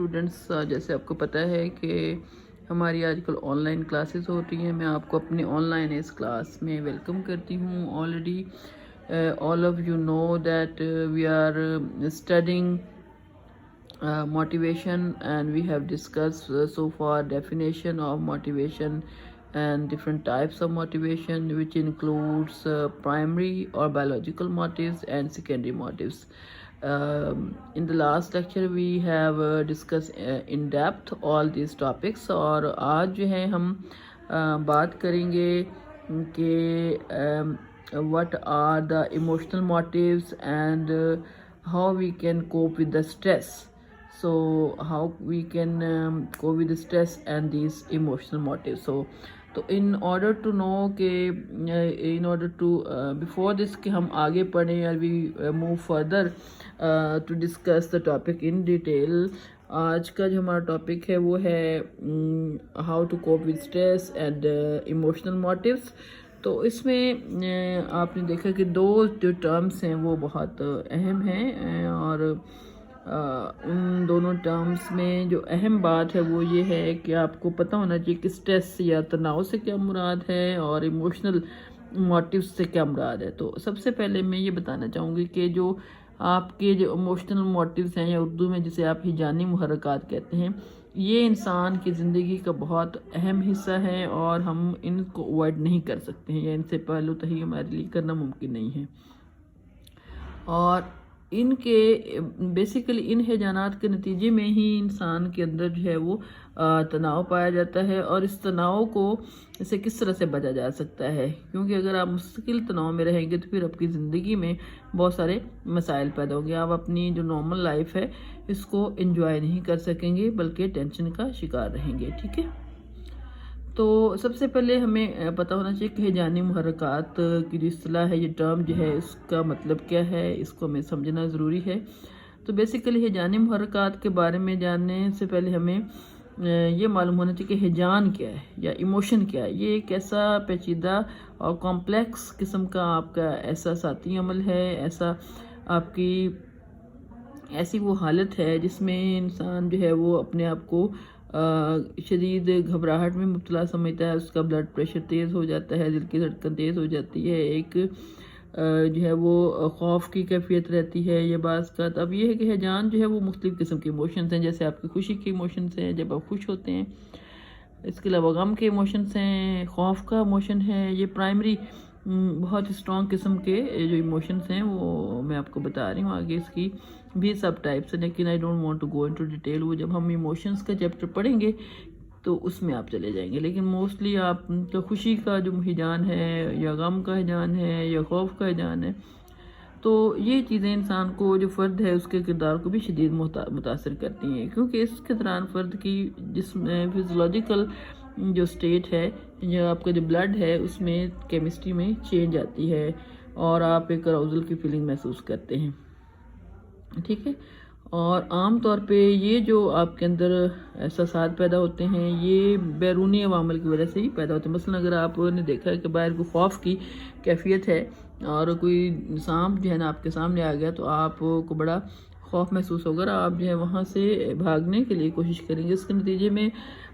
Students, جیسے آپ کو پتہ ہے کہ ہماری آج کل آن لائن کلاسز ہوتی ہیں. میں آپ کو اپنی آن لائن اس کلاس میں ویلکم کرتی ہوں. Already all of you know that we are studying motivation, and we have discussed so far definition of motivation and different types of motivation, which includes primary or biological motives and secondary motives. In the last lecture we have discussed in depth all these topics, اور آج جو ہے ہم بات کریں گے کہ what are the emotional motives and how we can cope with the stress. So how we can cope with the stress and these emotional motives. So in order to know in order to before this کہ ہم آگے پڑھیں اور we move further to discuss the topic in detail. آج کا جو ہمارا topic ہے وہ ہے how to cope with stress and emotional motives. تو اس میں آپ نے دیکھا کہ دو جو ٹرمز ہیں وہ بہت اہم ہیں، اور ان دونوں ٹرمز میں جو اہم بات ہے وہ یہ ہے کہ آپ کو پتہ ہونا چاہیے کہ اسٹریس یا تناؤ سے کیا مراد ہے اور ایموشنل موٹیوز سے کیا مراد ہے. تو سب سے پہلے میں یہ بتانا چاہوں گی کہ جو آپ کے جو ایموشنل موٹیوز ہیں، یا اردو میں جسے آپ ہیجانی محرکات کہتے ہیں، یہ انسان کی زندگی کا بہت اہم حصہ ہے، اور ہم ان کو اوائڈ نہیں کر سکتے ہیں، یا ان سے پہلو تہی ہمارے لیے کرنا ممکن نہیں ہے. اور ان کے بیسیکلی ان ہیجانات کے نتیجے میں ہی انسان کے اندر جو ہے وہ تناؤ پایا جاتا ہے. اور اس تناؤ کو اسے کس طرح سے بچا جا سکتا ہے، کیونکہ اگر آپ مستقل تناؤ میں رہیں گے تو پھر آپ کی زندگی میں بہت سارے مسائل پیدا ہوں گے. آپ اپنی جو نارمل لائف ہے اس کو انجوائے نہیں کر سکیں گے، بلکہ ٹینشن کا شکار رہیں گے. ٹھیک ہے، تو سب سے پہلے ہمیں پتہ ہونا چاہیے کہ ہیجانی محرکات کی جو اصطلاح ہے، یہ ٹرم جو ہے اس کا مطلب کیا ہے، اس کو ہمیں سمجھنا ضروری ہے. تو بیسیکلی ہیجانی محرکات کے بارے میں جاننے سے پہلے ہمیں یہ معلوم ہونا چاہیے کہ ہیجان کیا ہے یا ایموشن کیا ہے. یہ ایک ایسا پیچیدہ اور کمپلیکس قسم کا آپ کا احساساتی عمل ہے، آپ کی ایسی وہ حالت ہے جس میں انسان جو ہے وہ اپنے آپ کو شدید گھبراہٹ میں مبتلا سمجھتا ہے. اس کا بلڈ پریشر تیز ہو جاتا ہے، دل کی دھڑکن تیز ہو جاتی ہے، ایک جو ہے وہ خوف کی کیفیت رہتی ہے. یہ بعض کا اب یہ ہے کہ ہیجان جو ہے وہ مختلف قسم کے ایموشنز ہیں، جیسے آپ کی خوشی کے ایموشنز ہیں جب آپ خوش ہوتے ہیں، اس کے علاوہ غم کے ایموشنز ہیں، خوف کا ایموشن ہے. یہ پرائمری بہت اسٹرانگ قسم کے جو ایموشنز ہیں وہ میں آپ کو بتا رہی ہوں. آگے اس کی بھی سب ٹائپس ہیں، لیکن I don't want to go into detail. وہ جب ہم ایموشنز کا چیپٹر پڑھیں گے تو اس میں آپ چلے جائیں گے. لیکن موسٹلی آپ کا خوشی کا جو ہیجان ہے، یا غم کا ہیجان ہے، یا خوف کا ہیجان ہے، تو یہ چیزیں انسان کو جو فرد ہے اس کے کردار کو بھی شدید متاثر کرتی ہیں، کیونکہ اس کے دوران فرد کی جسم فزیولوجیکل جو سٹیٹ ہے، جو آپ کا جو بلڈ ہے، اس میں کیمسٹری میں چینج آتی ہے، اور آپ ایک اراؤزل کی فیلنگ محسوس کرتے ہیں. ٹھیک ہے، اور عام طور پہ یہ جو آپ کے اندر احساسات پیدا ہوتے ہیں یہ بیرونی عوامل کی وجہ سے ہی پیدا ہوتے ہیں. مثلا اگر آپ نے دیکھا ہے کہ باہر کوئی خوف کی کیفیت ہے اور کوئی سانپ جو ہے نا آپ کے سامنے آ گیا، تو آپ کو بڑا خوف محسوس ہوگا، آپ جو ہے وہاں سے بھاگنے کے لیے کوشش کریں گے. اس کے نتیجے میں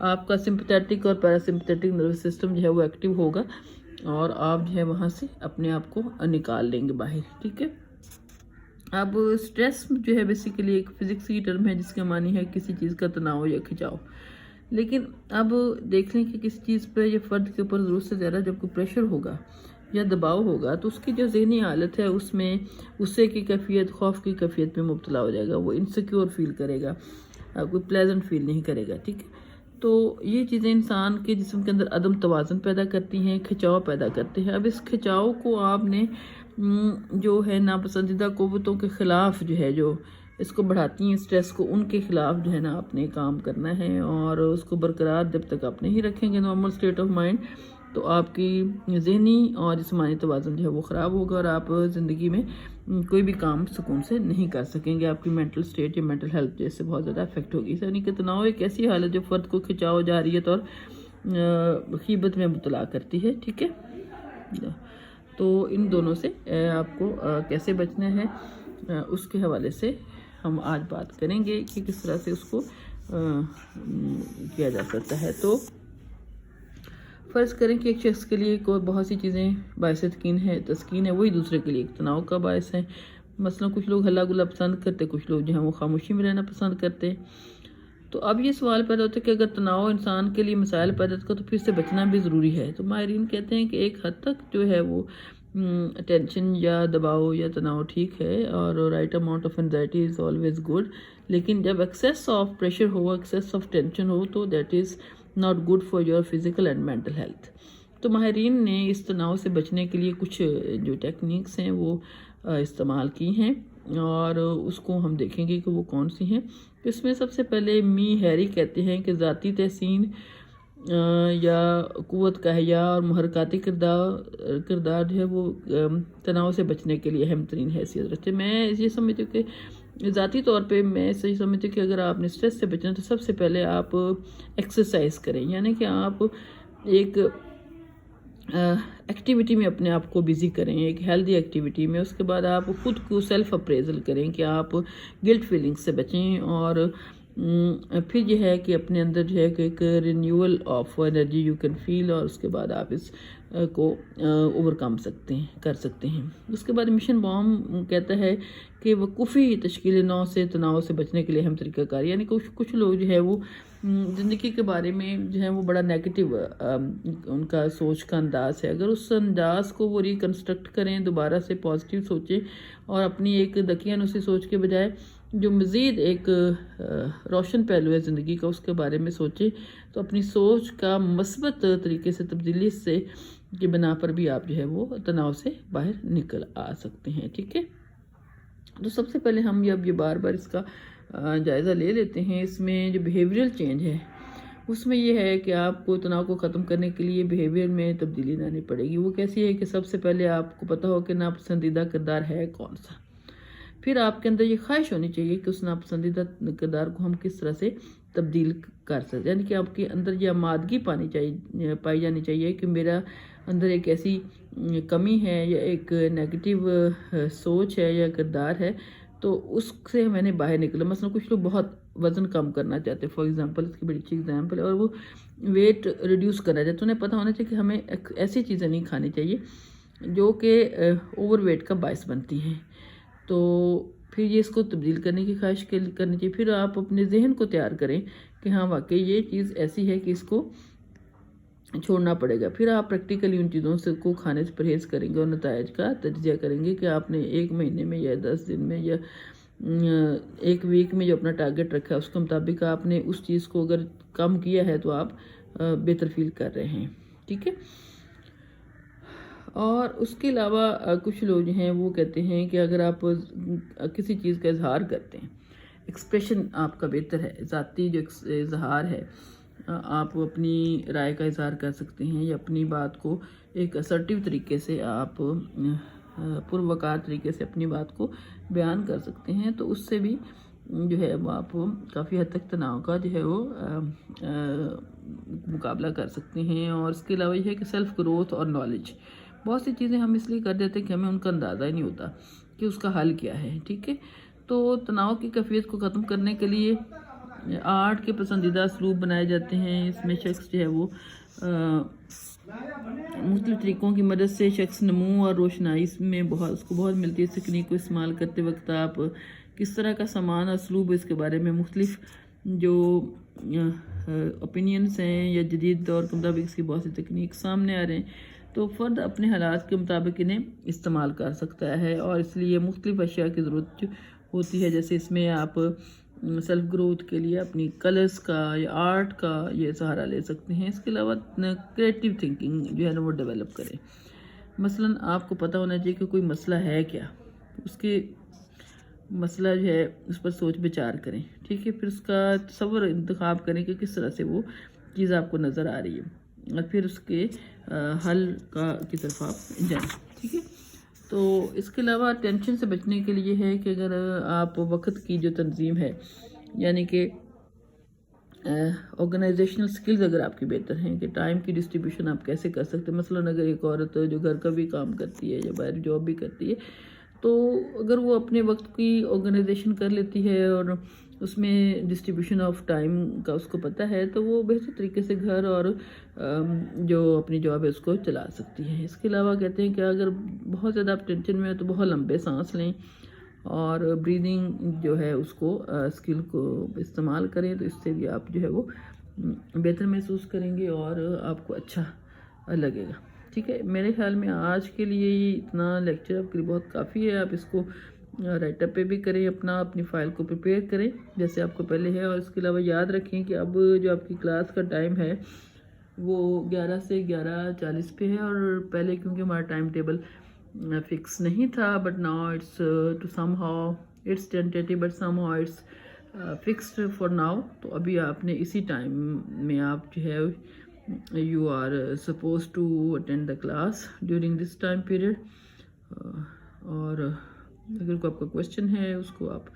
آپ کا سمپیتھیٹک اور پیراسمپیتھیٹک نروس سسٹم جو ہے وہ ایکٹیو ہوگا، اور آپ جو ہے وہاں سے اپنے آپ کو نکال لیں گے باہر. ٹھیک ہے، اب سٹریس جو ہے بیسیکلی ایک فزکس کی ٹرم ہے جس کا معنی ہے کسی چیز کا تناؤ یا کھچاؤ. لیکن اب دیکھ لیں کہ کسی چیز پہ یا فرد کے اوپر ضرورت سے زیادہ جب کوئی پریشر ہوگا یا دباؤ ہوگا تو اس کی جو ذہنی حالت ہے اس میں غصے کی کیفیت، خوف کی کیفیت میں مبتلا ہو جائے گا. وہ انسیکیور فیل کرے گا، کوئی پلیزنٹ فیل نہیں کرے گا. ٹھیک ہے، تو یہ چیزیں انسان کے جسم کے اندر عدم توازن پیدا کرتی ہیں، کھچاؤ پیدا کرتے ہیں. اب اس کھچاؤ کو آپ نے جو ہے ناپسندیدہ قوتوں کے خلاف جو ہے جو اس کو بڑھاتی ہیں اسٹریس کو، ان کے خلاف جو ہے نا آپ نے کام کرنا ہے، اور اس کو برقرار جب تک آپ نہیں رکھیں گے نارمل اسٹیٹ آف مائنڈ، تو آپ کی ذہنی اور جسمانی توازن جو ہے وہ خراب ہوگا، اور آپ زندگی میں کوئی بھی کام سکون سے نہیں کر سکیں گے. آپ کی مینٹل اسٹیٹ یا مینٹل ہیلتھ جیسے بہت زیادہ افیکٹ ہوگی. یعنی کہ تناؤ ایک ایسی حالت جو فرد کو کھچاؤ، جاریت اور خیبت میں مبتلا کرتی ہے. ٹھیک ہے، تو ان دونوں سے آپ کو کیسے بچنا ہے اس کے حوالے سے ہم آج بات کریں گے کہ کس طرح سے اس کو کیا جا سکتا ہے. تو فرض کریں کہ ایک شخص کے لیے کوئی بہت سی چیزیں باعث تسکین ہے وہی دوسرے کے لیے ایک تناؤ کا باعث ہے. مثلا کچھ لوگ ہلا گلا پسند کرتے، کچھ لوگ جو ہیں وہ خاموشی میں رہنا پسند کرتے ہیں. تو اب یہ سوال پیدا ہوتا ہے کہ اگر تناؤ انسان کے لیے مسائل پیدا کرتا تو پھر سے بچنا بھی ضروری ہے. تو ماہرین کہتے ہیں کہ ایک حد تک جو ہے وہ ٹینشن یا دباؤ یا تناؤ ٹھیک ہے، اور right amount of anxiety is always good, لیکن جب ایکسیس آف پریشر ہو، ایکسیس آف ٹینشن ہو تو that is not good for your physical and mental health. تو ماہرین نے اس تناؤ سے بچنے کے لیے کچھ جو ٹیکنیکس ہیں وہ استعمال کی ہیں، اور اس کو ہم دیکھیں گے کہ وہ کون سی ہیں. اس میں سب سے پہلے می ہیری کہتے ہیں کہ ذاتی تحسین یا قوت کا حیا اور محرکاتی کردار جو ہے وہ تناؤ سے بچنے کے لیے اہم ترین حیثیت رکھتے ہیں. میں یہ سمجھتی ہوں کہ ذاتی طور پہ میں صحیح سمجھتی ہوں کہ اگر آپ نے اسٹریس سے بچنا تو سب سے پہلے آپ ایکسرسائز کریں، یعنی کہ آپ ایک ایکٹیویٹی میں اپنے آپ کو بیزی کریں، ایک ہیلدی ایکٹیویٹی میں. اس کے بعد آپ خود کو سیلف اپریزل کریں کہ آپ گلٹ فیلنگ سے بچیں، اور پھر یہ ہے کہ اپنے اندر جو ہے کہ ایک renewal of energy you can feel, اور اس کے بعد آپ اس کو اوور کم کر سکتے ہیں. اس کے بعد مشن بام کہتا ہے کہ وقوفی تشکیل نو سے تناؤ سے بچنے کے لیے اہم طریقہ کار، یعنی کچھ لوگ جو ہے وہ زندگی کے بارے میں جو ہے وہ بڑا نیگیٹو ان کا سوچ کا انداز ہے. اگر اس انداز کو وہ ریکنسٹرکٹ کریں، دوبارہ سے پازیٹیو سوچیں، اور اپنی ایک دقیانوسی سوچ کے بجائے جو مزید ایک روشن پہلو ہے زندگی کا اس کے بارے میں سوچیں، تو اپنی سوچ کا مثبت طریقے سے تبدیلی سے کی بنا پر بھی آپ جو ہے وہ تناؤ سے باہر نکل آ سکتے ہیں. ٹھیک ہے، تو سب سے پہلے ہم اب یہ بار بار اس کا جائزہ لے لیتے ہیں. اس میں جو بیہیویئرل چینج ہے اس میں یہ ہے کہ آپ کو تناؤ کو ختم کرنے کے لیے بیہیویئر میں تبدیلی لانی پڑے گی. وہ کیسی ہے کہ سب سے پہلے آپ کو پتہ ہو کہ ناپسندیدہ کردار ہے کون سا. پھر آپ کے اندر یہ خواہش ہونی چاہیے کہ اس ناپسندیدہ کردار کو ہم کس طرح سے تبدیل کر سکتے، یعنی کہ آپ کے اندر یہ آمادگی پائی جانی چاہیے کہ میرا اندر ایک ایسی کمی ہے یا ایک نیگیٹو سوچ ہے یا کردار ہے، تو اس سے میں نے باہر نکلا. مثلا کچھ لوگ بہت وزن کم کرنا چاہتے ہیں، فار ایگزامپل، اس کی بڑی اچھی ایگزامپل ہے، اور وہ ویٹ ریڈیوس کرنا چاہتے ہیں. انہیں پتہ ہونا چاہیے کہ ہمیں ایسی چیزیں نہیں کھانی چاہیے جو کہ اوور ویٹ کا باعث بنتی ہیں. تو پھر یہ اس کو تبدیل کرنے کی خواہش کرنی چاہیے. پھر آپ اپنے ذہن کو تیار کریں کہ ہاں واقعی یہ چیز ایسی ہے کہ اس کو چھوڑنا پڑے گا. پھر آپ پریکٹیکلی ان چیزوں سے کو کھانے سے پرہیز کریں گے اور نتائج کا تجزیہ کریں گے کہ آپ نے 1 مہینے میں یا 10 دن میں یا 1 ویک میں جو اپنا ٹارگٹ رکھا ہے اس کے مطابق آپ نے اس چیز کو اگر کم کیا ہے تو آپ بہتر فیل کر رہے ہیں. ٹھیک ہے، اور اس کے علاوہ کچھ لوگ جو ہیں وہ کہتے ہیں کہ اگر آپ کسی چیز کا اظہار کرتے ہیں، ایکسپریشن آپ کا بہتر ہے، ذاتی جو اظہار ہے، آپ اپنی رائے کا اظہار کر سکتے ہیں یا اپنی بات کو ایک اسرٹیو طریقے سے آپ پروقار طریقے سے اپنی بات کو بیان کر سکتے ہیں، تو اس سے بھی جو ہے وہ آپ کافی حد تک تناؤ کا جو ہے وہ مقابلہ کر سکتے ہیں. اور اس کے علاوہ یہ ہے کہ سیلف گروتھ اور نالج، بہت سی چیزیں ہم اس لیے کر دیتے ہیں کہ ہمیں ان کا اندازہ ہی نہیں ہوتا کہ اس کا حل کیا ہے. ٹھیک ہے، تو تناؤ کی کیفیت کو ختم کرنے کے لیے آرٹ کے پسندیدہ اسلوب بنائے جاتے ہیں. اس میں شخص جو ہے وہ مختلف طریقوں کی مدد سے شخص نمو اور روشنائی میں اس کو بہت ملتی ہے. اس تکنیک کو استعمال کرتے وقت آپ کس طرح کا سامان اور اسلوب اس کے بارے میں مختلف جو اوپینینز ہیں یا جدید دور کے مطابق اس کی بہت سی تکنیک سامنے آ رہے ہیں، تو فرد اپنے حالات کے مطابق انہیں استعمال کر سکتا ہے. اور اس لیے مختلف اشیاء کی ضرورت ہوتی ہے، جیسے اس میں آپ سیلف گروتھ کے لیے اپنی کلرز کا یا آرٹ کا یہ سہارا لے سکتے ہیں. اس کے علاوہ کریٹیو تھنکنگ جو ہے نا وہ ڈیولپ کریں. مثلا آپ کو پتہ ہونا چاہیے کہ کوئی مسئلہ ہے کیا، اس کے مسئلہ جو ہے اس پر سوچ بچار کریں. ٹھیک ہے، پھر اس کا تصور انتخاب کریں کہ کس طرح سے وہ چیز آپ کو نظر آ رہی ہے، اور پھر اس کے حل کی طرف آپ جائیں. ٹھیک ہے، تو اس کے علاوہ ٹینشن سے بچنے کے لیے ہے کہ اگر آپ وقت کی جو تنظیم ہے، یعنی کہ آرگنائزیشنل سکلز اگر آپ کی بہتر ہیں کہ ٹائم کی ڈسٹریبیوشن آپ کیسے کر سکتے ہیں. مثلا اگر ایک عورت جو گھر کا بھی کام کرتی ہے یا باہر جاب بھی کرتی ہے، تو اگر وہ اپنے وقت کی آرگنائزیشن کر لیتی ہے اور اس میں ڈسٹریبیوشن آف ٹائم کا اس کو پتہ ہے تو وہ بہتر طریقے سے گھر اور جو اپنی جاب ہے اس کو چلا سکتی ہے. اس کے علاوہ کہتے ہیں کہ اگر بہت زیادہ آپ ٹینشن میں ہیں تو بہت لمبے سانس لیں اور بریدنگ جو ہے اس کو اسکل کو استعمال کریں تو اس سے بھی آپ جو ہے وہ بہتر محسوس کریں گے اور آپ کو اچھا لگے گا. ٹھیک ہے، میرے خیال میں آج کے لیے اتنا لیکچر آپ کے لیے بہت کافی ہے. آپ اس کو رائٹ اپ پہ بھی کریں، اپنی فائل کو پریپیئر کریں جیسے آپ کو پہلے ہے. اور اس کے علاوہ یاد رکھیں کہ اب جو آپ کی کلاس کا ٹائم ہے وہ 11 سے 11:40 پہ ہے، اور پہلے کیونکہ ہمارا ٹائم ٹیبل فکس نہیں تھا but now it's to somehow it's tentative but somehow it's fixed for now. تو ابھی آپ نے اسی ٹائم میں آپ جو ہے you are supposed to attend the class during this time period. اور اگر کوئی آپ کا کویشچن ہے اس کو آپ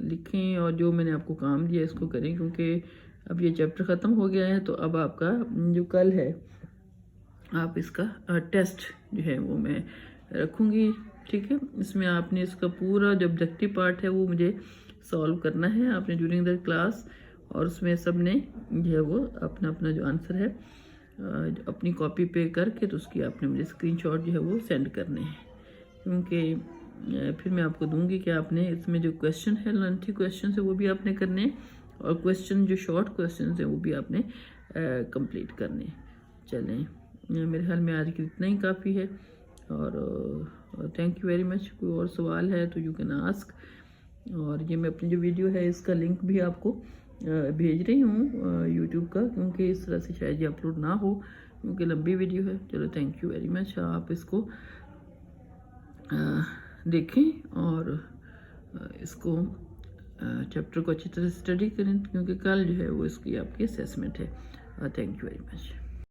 لکھیں، اور جو میں نے آپ کو کام دیا اس کو کریں کیونکہ اب یہ چیپٹر ختم ہو گیا ہے. تو اب آپ کا جو کل ہے آپ اس کا ٹیسٹ جو ہے وہ میں رکھوں گی. ٹھیک ہے، اس میں آپ نے اس کا پورا جو آبجیکٹیو پارٹ ہے وہ مجھے سالو کرنا ہے آپ نے ڈیورنگ دا کلاس، اور اس میں سب نے جو ہے وہ اپنا جو آنسر ہے اپنی کاپی پہ کر کے تو اس کی آپ نے مجھے اسکرین شاٹ جو ہے وہ سینڈ کرنے ہیں. کیونکہ پھر میں آپ کو دوں گی کہ آپ نے اس میں جو کویشچن ہے لینتھی کویشچنس ہے وہ بھی آپ نے کرنے ہیں، اور کویشچن جو شارٹ کویشچنس ہیں وہ بھی آپ نے کمپلیٹ کرنے ہیں. چلیں، میرے خیال میں آج کی اتنا ہی کافی ہے، اور تھینک یو ویری مچ. کوئی اور سوال ہے تو یو کین آسک. اور یہ میں اپنی جو ویڈیو ہے اس کا لنک بھی آپ کو بھیج رہی ہوں یوٹیوب کا، کیونکہ اس طرح سے شاید یہ اپلوڈ نہ ہو کیونکہ لمبی ویڈیو ہے. چلو تھینک یو ویری مچ. آپ اس کو دیکھیں اور اس کو چیپٹر کو اچھی طرح اسٹڈی کریں کیونکہ کل جو ہے وہ اس کی آپ کی اسیسمنٹ ہے. Thank you very much.